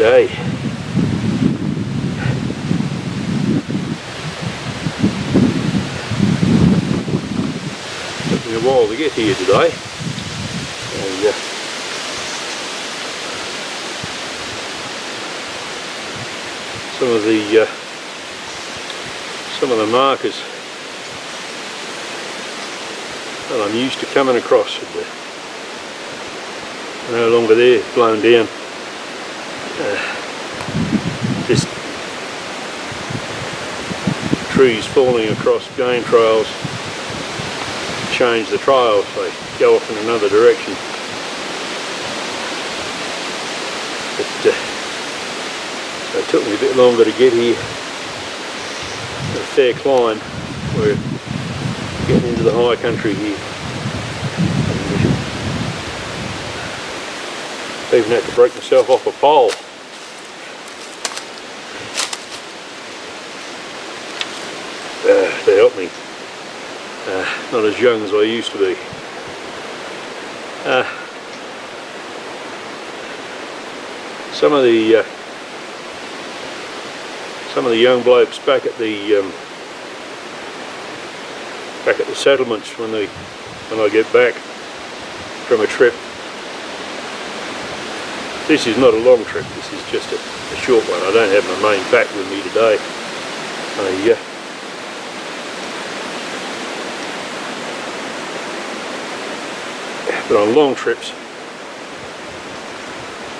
G'day. Took me a while to get here today. And, some of the markers that I'm used to coming across are no longer there, blown down. Just trees falling across game trails change the trail, so they go off in another direction. But, so it took me a bit longer to get here. A fair climb. We're getting into the high country here. I even had to break myself off a pole. To help me. Not as young as I used to be. Some of the young blokes back at the settlements when I get back from a trip. This is not a long trip. This is just a short one. I don't have my main pack with me today. But on long trips,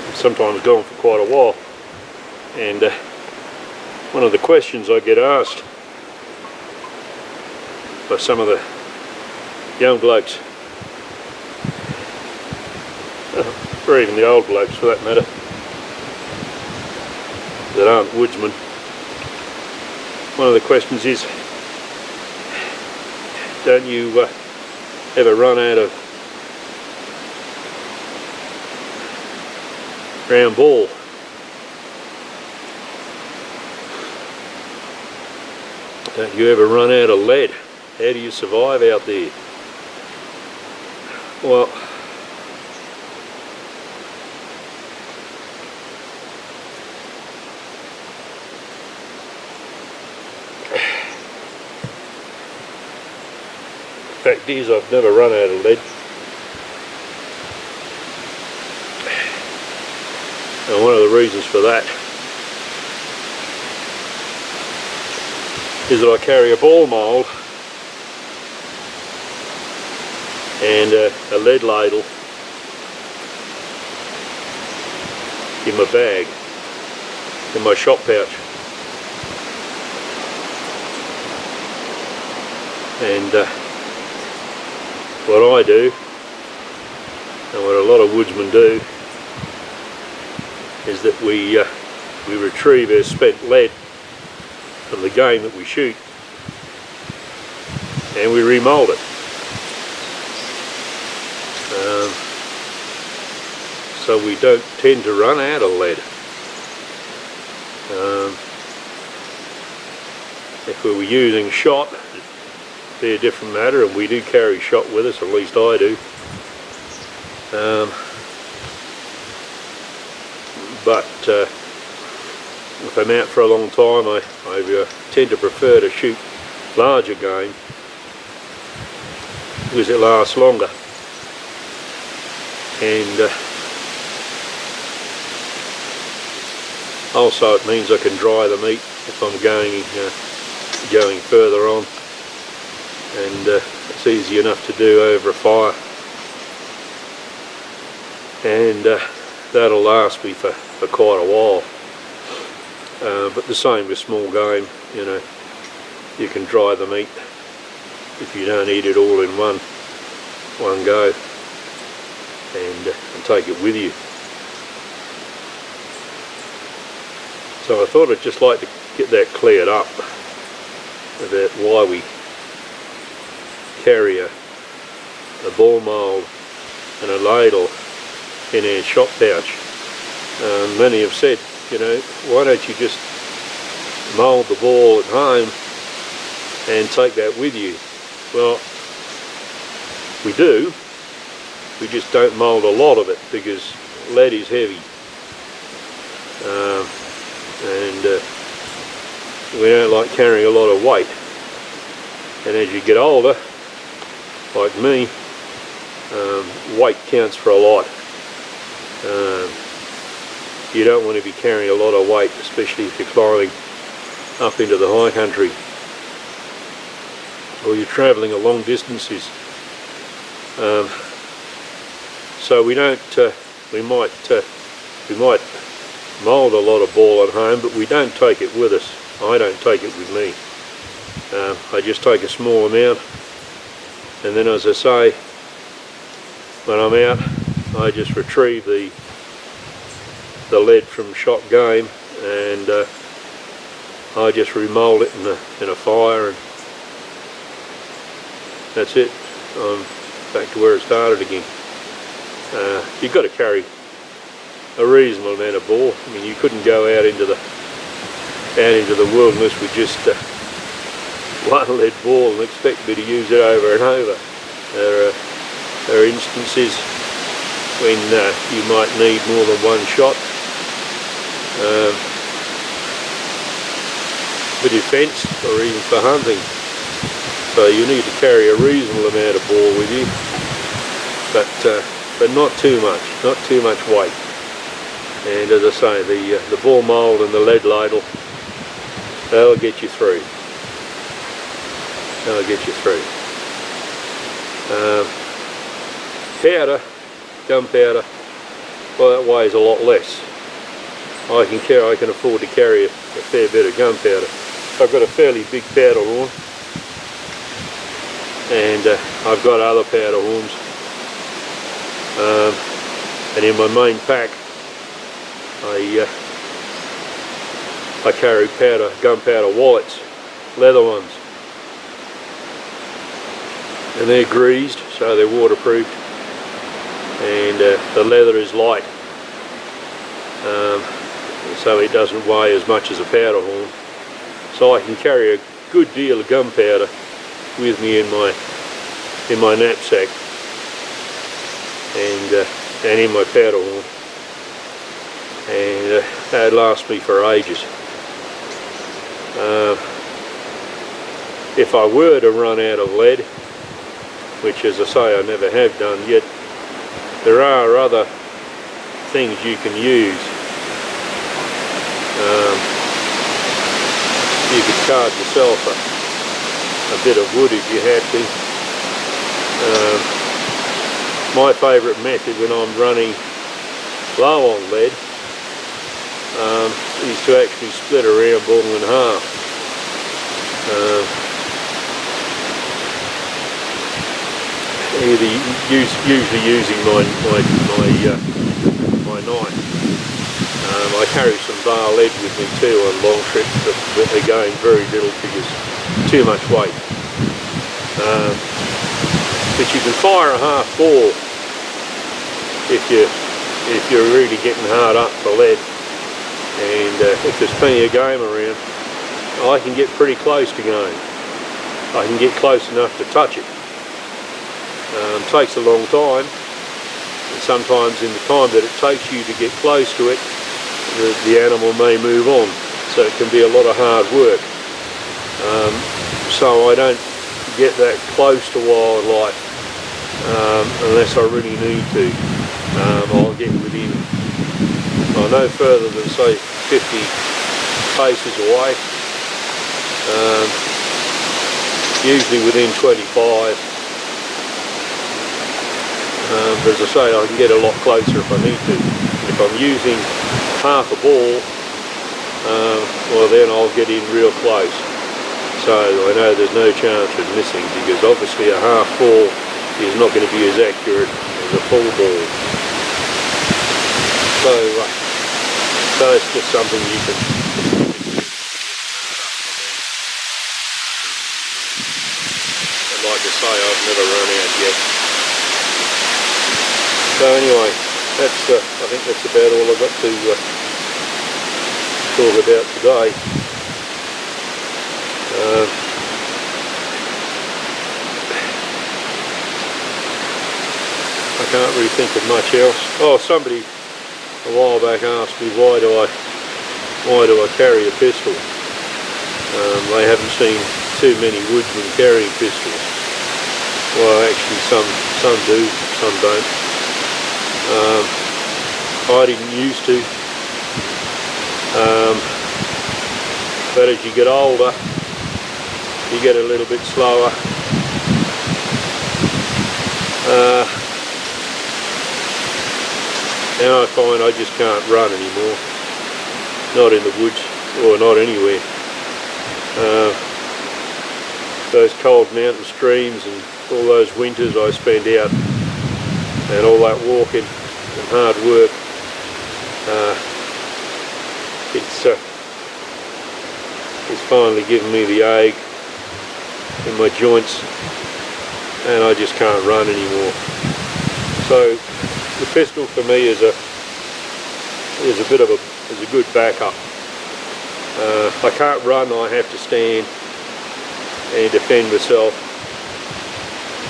I'm sometimes gone for quite a while, and one of the questions I get asked by some of the young blokes, or even the old blokes for that matter, that aren't woodsmen, one of the questions is, don't you ever run out of round ball? Don't you ever run out of lead? How do you survive out there? Well, the fact is, I've never run out of lead. And one of the reasons for that is that I carry a ball mould and a lead ladle in my bag, in my shop pouch. And what I do, and what a lot of woodsmen do, is that we retrieve our spent lead from the game that we shoot, and we remould it. So we don't tend to run out of lead. If we were using shot, it'd be a different matter, and we do carry shot with us, at least I do. But if I'm out for a long time, I tend to prefer to shoot larger game because it lasts longer, and also it means I can dry the meat if I'm going further on, and it's easy enough to do over a fire, and that'll last me for quite a while. But the same with small game, you know, you can dry the meat if you don't eat it all in one go, and take it with you. So I thought I'd just like to get that cleared up about why we carry a ball mould and a ladle in our shop pouch. Many have said, you know, why don't you just mould the ball at home and take that with you? Well, we do. We just don't mould a lot of it because lead is heavy. and we don't like carrying a lot of weight. And as you get older, like me, weight counts for a lot. You don't want to be carrying a lot of weight, especially if you're climbing up into the high country or you're travelling a long distances. So we don't. We might mould a lot of ball at home, but we don't take it with us. I don't take it with me. I just take a small amount, and then, as I say, when I'm out, I just retrieve the lead from shot game, and I just remould it in a fire, and that's it. I'm back to where it started again. You've got to carry a reasonable amount of ball. I mean, you couldn't go out into the wilderness with just one lead ball and expect me to use it over and over. There are instances when you might need more than one shot for defence or even for hunting. So you need to carry a reasonable amount of ball with you, but not too much weight. And as I say, the ball mould and the lead ladle, they'll get you through. They'll get you through. Powder, gunpowder, well, that weighs a lot less. I can afford to carry a fair bit of gunpowder. I've got a fairly big powder horn, and I've got other powder horns. And in my main pack, I carry gunpowder wallets, leather ones, and they're greased, so they're waterproof, and the leather is light, so it doesn't weigh as much as a powder horn. So I can carry a good deal of gunpowder with me in my knapsack, and in my powder horn, and that lasts me for ages. If I were to run out of lead, which, as I say, I never have done yet, there are other things you can use. You could card yourself a bit of wood if you had to. My favourite method when I'm running low on lead is to actually split a round ball in half. Usually using my knife. I carry some bar lead with me too on long trips, but again very little because too much weight. But you can fire a half ball if you're really getting hard up for lead, and if there's plenty of game around, I can get pretty close to game. I can get close enough to touch it. Takes a long time, and sometimes in the time that it takes you to get close to it, the animal may move on, so it can be a lot of hard work. So I don't get that close to wildlife unless I really need to. I'll get within, no further than say 50 paces away, usually within 25. But as I say, I can get a lot closer if I need to. If I'm using half a ball, well then I'll get in real close. So I know there's no chance of missing, because obviously a half ball is not going to be as accurate as a full ball. So it's just something you can and like I say, I've never run out yet. So anyway, that's I think that's about all I've got to talk about today. I can't really think of much else. Oh, somebody a while back asked me why do I why do I carry a pistol? I haven't seen too many woodsmen carrying pistols. Well, actually some do, some don't. I didn't used to. But as you get older, you get a little bit slower. Now I find I just can't run anymore. Not in the woods, or not anywhere. Those cold mountain streams and all those winters I spent out, and all that walking and hard work, it's finally given me the ache in my joints, and I just can't run anymore. So the pistol for me is a good backup. I can't run, I have to stand and defend myself,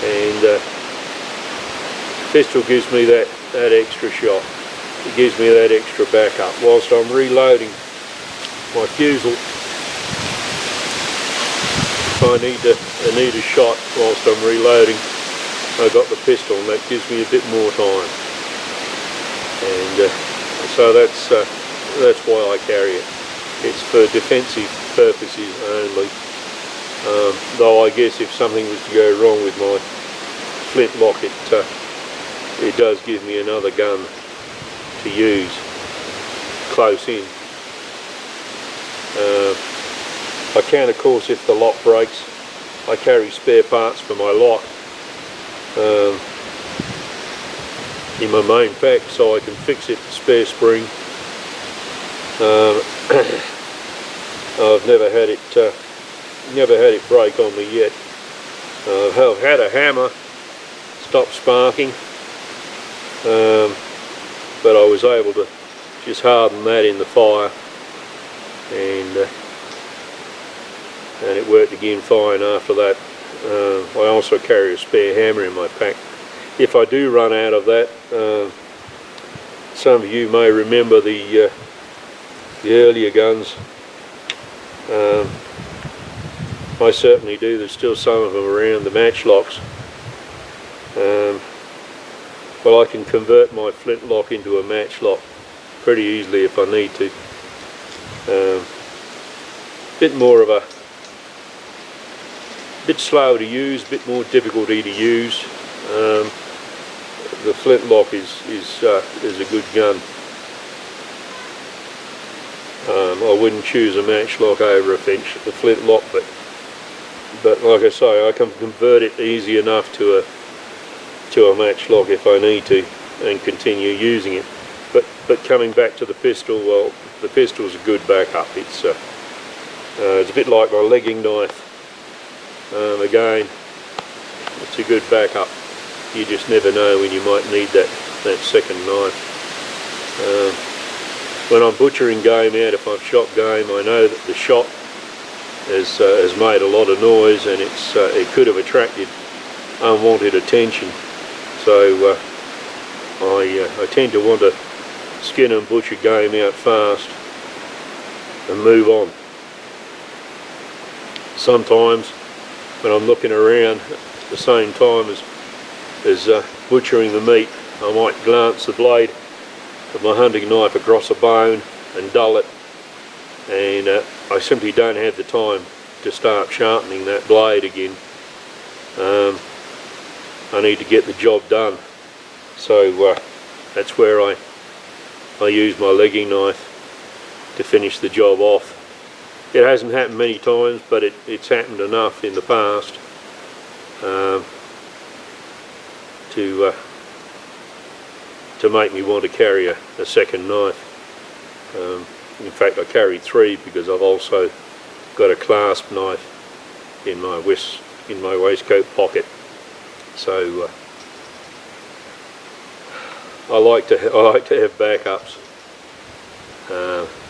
and pistol gives me that extra shot. It gives me that extra backup whilst I'm reloading my fusel. If I need a shot whilst I'm reloading, I've got the pistol, and that gives me a bit more time. And so that's why I carry it. It's for defensive purposes only. Though I guess if something was to go wrong with my flintlock, it does give me another gun to use close in. I can, of course, if the lock breaks, I carry spare parts for my lock in my main pack, so I can fix it, spare spring. I've never had it break on me yet. I've had a hammer stop sparking, but I was able to just harden that in the fire, and it worked again fine after that. I also carry a spare hammer in my pack. If I do run out of that, some of you may remember the earlier guns. I certainly do. There's still some of them around, the matchlocks. Well, I can convert my flintlock into a matchlock pretty easily if I need to. Bit slower to use, bit more difficulty to use. The flintlock is a good gun. I wouldn't choose a matchlock over a flintlock, but like I say, I can convert it easy enough to a matchlock if I need to, and continue using it. But coming back to the pistol, well, the pistol's a good backup. It's a bit like my legging knife. Again, it's a good backup. You just never know when you might need that second knife. When I'm butchering game out, if I've shot game, I know that the shot has made a lot of noise, and it could have attracted unwanted attention. So I tend to want to skin and butcher game out fast and move on. Sometimes when I'm looking around at the same time as butchering the meat, I might glance the blade of my hunting knife across a bone and dull it, and I simply don't have the time to start sharpening that blade again. I need to get the job done, so that's where I use my legging knife to finish the job off. It hasn't happened many times, but it's happened enough in the past to make me want to carry a second knife. In fact, I carried three because I've also got a clasp knife in my waistcoat pocket. So I like to have backups.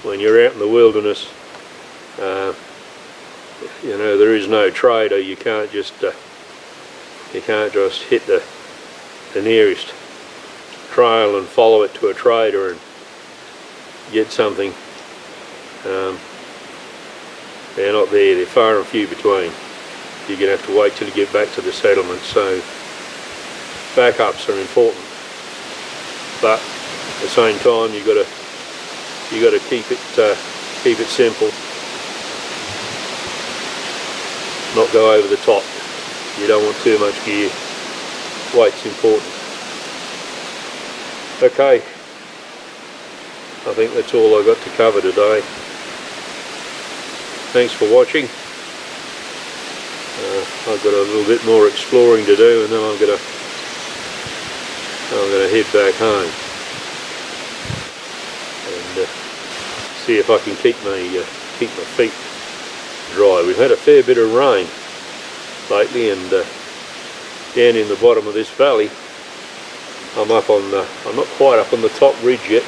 When you're out in the wilderness, you know, there is no trader. You can't just hit the nearest trail and follow it to a trader and get something They're not there, they're far and few between. You're going to have to wait till you get back to the settlement, so backups are important. But at the same time, you got to keep it simple, not go over the top. You don't want too much gear. Weight's important. Okay, I think that's all I got to cover today. Thanks for watching. I've got a little bit more exploring to do, and then I'm gonna head back home and see if I can keep my feet dry. We've had a fair bit of rain lately, and down in the bottom of this valley, I'm not quite up on the top ridge yet.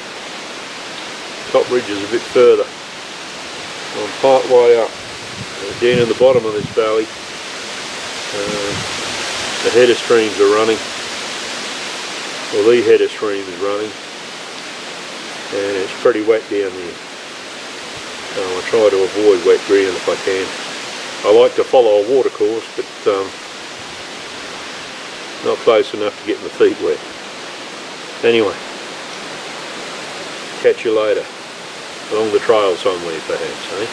Top ridge is a bit further. I'm part way up. Down in the bottom of this valley, the header streams are running. Well, the header stream is running, and it's pretty wet down there. I try to avoid wet ground if I can. I like to follow a water course, but not close enough to get my feet wet. Anyway, catch you later, along the trail somewhere perhaps, eh?